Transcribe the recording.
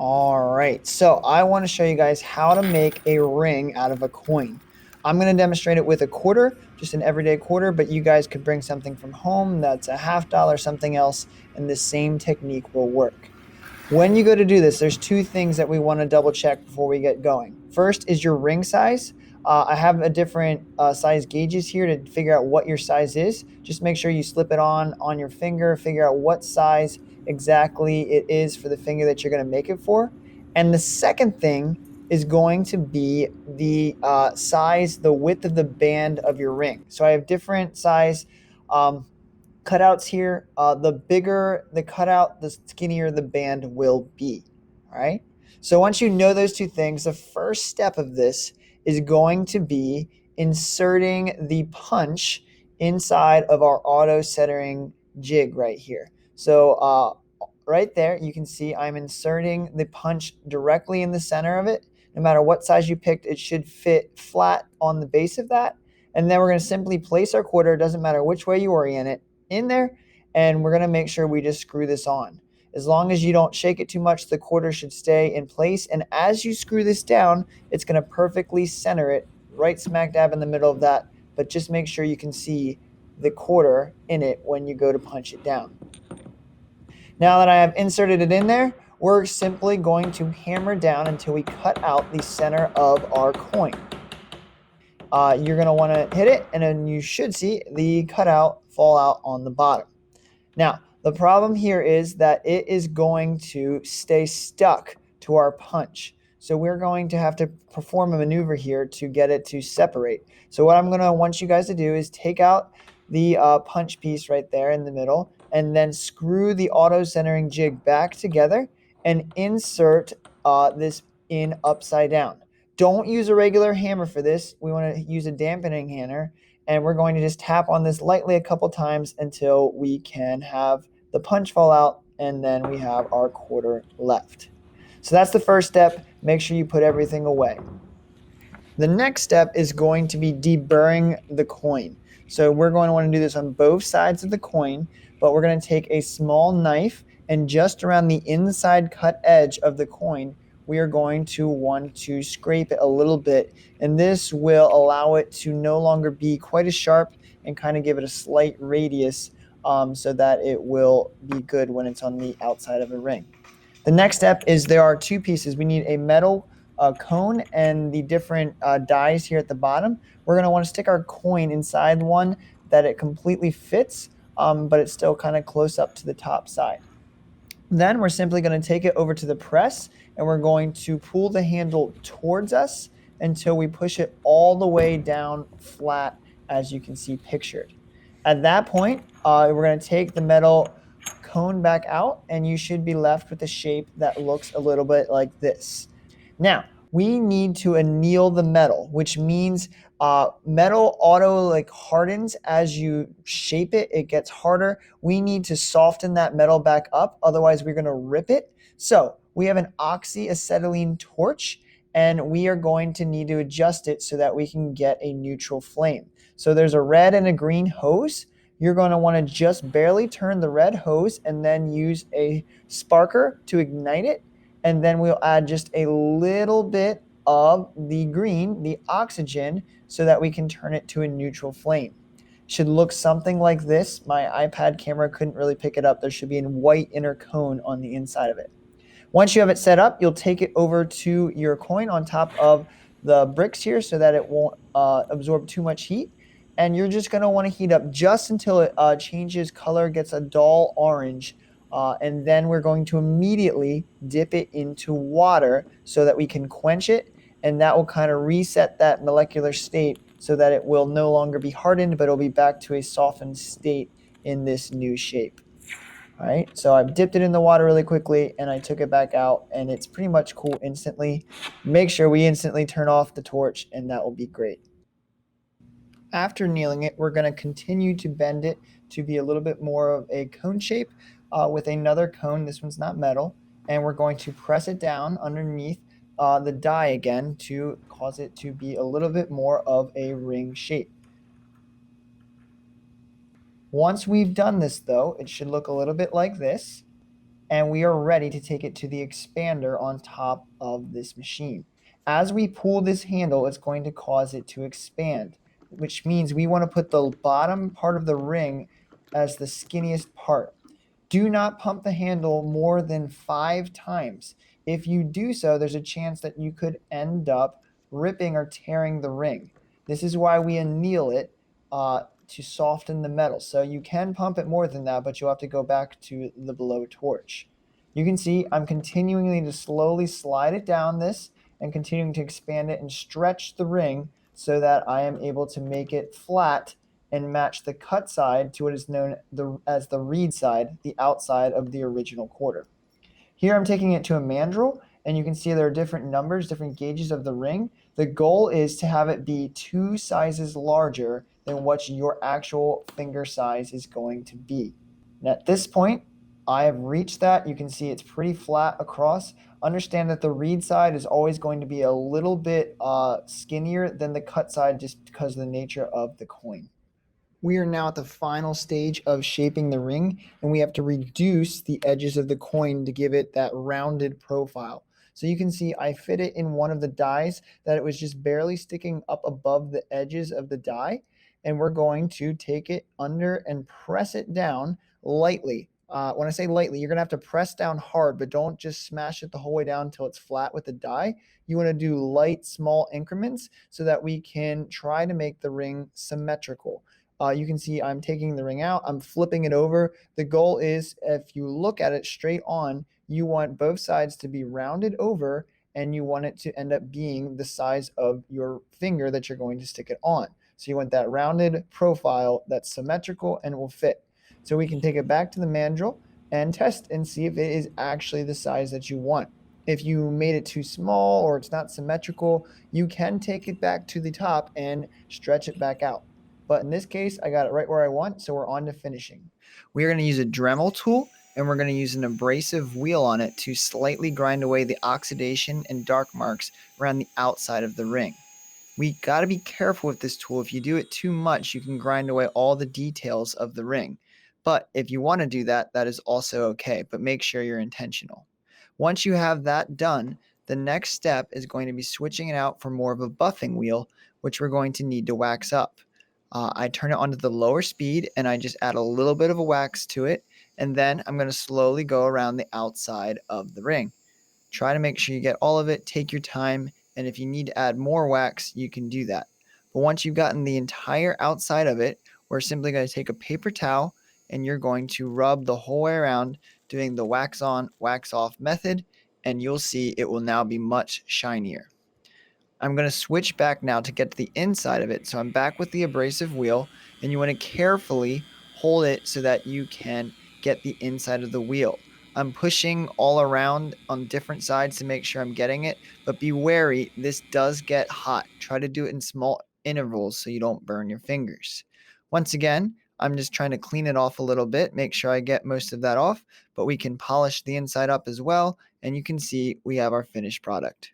All right, so I want to show you guys how to make a ring out of a coin. I'm going to demonstrate it with a quarter, just an everyday quarter, but you guys could bring something from home that's a $50, something else, and the same technique will work. When you go to do this, there's two things that we want to double check before we get going. First is your ring size. I have a different size gauges here to figure out what your size is. Just make sure you slip it on your finger, figure out what size exactly it is for the finger that you're going to make it for. And the second thing is going to be the size, the width of the band of your ring. So I have different size cutouts here. The bigger the cutout, the skinnier the band will be. All right. So once you know those two things, the first step of this is going to be inserting the punch inside of our auto centering jig right here. So right there, you can see I'm inserting the punch directly in the center of it. No matter what size you picked, it should fit flat on the base of that. And then we're going to simply place our quarter, doesn't matter which way you orient it, in there, and we're going to make sure we just screw this on. As long as you don't shake it too much, the quarter should stay in place, and as you screw this down, it's going to perfectly center it right smack dab in the middle of that, but just make sure you can see the quarter in it when you go to punch it down. Now that I have inserted it in there, we're simply going to hammer down until we cut out the center of our coin. You're going to want to hit it, and then you should see the cutout fall out on the bottom. Now, the problem here is that it is going to stay stuck to our punch. So we're going to have to perform a maneuver here to get it to separate. So what I'm going to want you guys to do is take out the punch piece right there in the middle, and then screw the auto centering jig back together and insert this in upside down. Don't use a regular hammer for this. We want to use a dampening hammer, and we're going to just tap on this lightly a couple times until we can have the punch fall out, and then we have our quarter left. So that's the first step. Make sure you put everything away. The next step is going to be deburring the coin. So we're going to want to do this on both sides of the coin, but we're going to take a small knife, and just around the inside cut edge of the coin, we are going to want to scrape it a little bit, and this will allow it to no longer be quite as sharp and kind of give it a slight radius so that it will be good when it's on the outside of a ring. The next step is there are two pieces. We need a metal cone and the different dies here at the bottom. We're going to want to stick our coin inside one that it completely fits, but it's still kind of close up to the top side. Then we're simply going to take it over to the press, and we're going to pull the handle towards us until we push it all the way down flat, as you can see pictured. At that point, we're going to take the metal cone back out, and you should be left with a shape that looks a little bit like this. Now, we need to anneal the metal, which means metal auto hardens as you shape it. It gets harder. We need to soften that metal back up, otherwise we're going to rip it. So we have an oxyacetylene torch, and we are going to need to adjust it so that we can get a neutral flame. So there's a red and a green hose. You're going to want to just barely turn the red hose and then use a sparker to ignite it. And then we'll add just a little bit of the green, the oxygen, so that we can turn it to a neutral flame. Should look something like this. My iPad camera couldn't really pick it up. There should be a white inner cone on the inside of it. Once you have it set up, you'll take it over to your coin on top of the bricks here so that it won't absorb too much heat. And you're just going to want to heat up just until it changes color, gets a dull orange. And then we're going to immediately dip it into water so that we can quench it, and that will kind of reset that molecular state so that it will no longer be hardened, but it'll be back to a softened state in this new shape. All right, so I've dipped it in the water really quickly, and I took it back out, and it's pretty much cool instantly. Make sure we instantly turn off the torch, and that will be great. After annealing it, we're going to continue to bend it to be a little bit more of a cone shape with another cone. This one's not metal, and we're going to press it down underneath the die again to cause it to be a little bit more of a ring shape. Once we've done this, though, it should look a little bit like this. and we are ready to take it to the expander on top of this machine. As we pull this handle, it's going to cause it to expand, which means we want to put the bottom part of the ring as the skinniest part. Do not pump the handle more than 5 times. If you do so, there's a chance that you could end up ripping or tearing the ring. This is why we anneal it to soften the metal. So you can pump it more than that, but you'll have to go back to the blow torch. You can see I'm continuing to slowly slide it down this and continuing to expand it and stretch the ring so that I am able to make it flat and match the cut side to what is known as the reed side, the outside of the original quarter. Here I'm taking it to a mandrel, and you can see there are different numbers, different gauges of the ring. The goal is to have it be 2 sizes larger than what your actual finger size is going to be. And at this point, I have reached that. You can see it's pretty flat across. Understand that the reed side is always going to be a little bit skinnier than the cut side just because of the nature of the coin. We are now at the final stage of shaping the ring, and we have to reduce the edges of the coin to give it that rounded profile. So you can see I fit it in one of the dies that it was just barely sticking up above the edges of the die, and we're going to take it under and press it down lightly. When I say lightly, you're going to have to press down hard, but don't just smash it the whole way down until it's flat with the die. You want to do light, small increments so that we can try to make the ring symmetrical. You can see I'm taking the ring out, I'm flipping it over. The goal is, if you look at it straight on, you want both sides to be rounded over, and you want it to end up being the size of your finger that you're going to stick it on. So you want that rounded profile that's symmetrical and will fit. So we can take it back to the mandrel and test and see if it is actually the size that you want. If you made it too small or it's not symmetrical, you can take it back to the top and stretch it back out. But in this case, I got it right where I want, so we're on to finishing. We are going to use a Dremel tool, and we're going to use an abrasive wheel on it to slightly grind away the oxidation and dark marks around the outside of the ring. We got to be careful with this tool. If you do it too much, you can grind away all the details of the ring. But if you want to do that, that is also okay, but make sure you're intentional. Once you have that done, the next step is going to be switching it out for more of a buffing wheel, which we're going to need to wax up. I turn it onto the lower speed, and I just add a little bit of a wax to it, and then I'm going to slowly go around the outside of the ring. Try to make sure you get all of it, take your time, and if you need to add more wax, you can do that. But once you've gotten the entire outside of it, we're simply going to take a paper towel, and you're going to rub the whole way around, doing the wax on, wax off method, and you'll see it will now be much shinier. I'm going to switch back now to get to the inside of it. So I'm back with the abrasive wheel, and you want to carefully hold it so that you can get the inside of the wheel. I'm pushing all around on different sides to make sure I'm getting it, but be wary, this does get hot. Try to do it in small intervals so you don't burn your fingers. Once again, I'm just trying to clean it off a little bit, make sure I get most of that off, but we can polish the inside up as well, and you can see we have our finished product.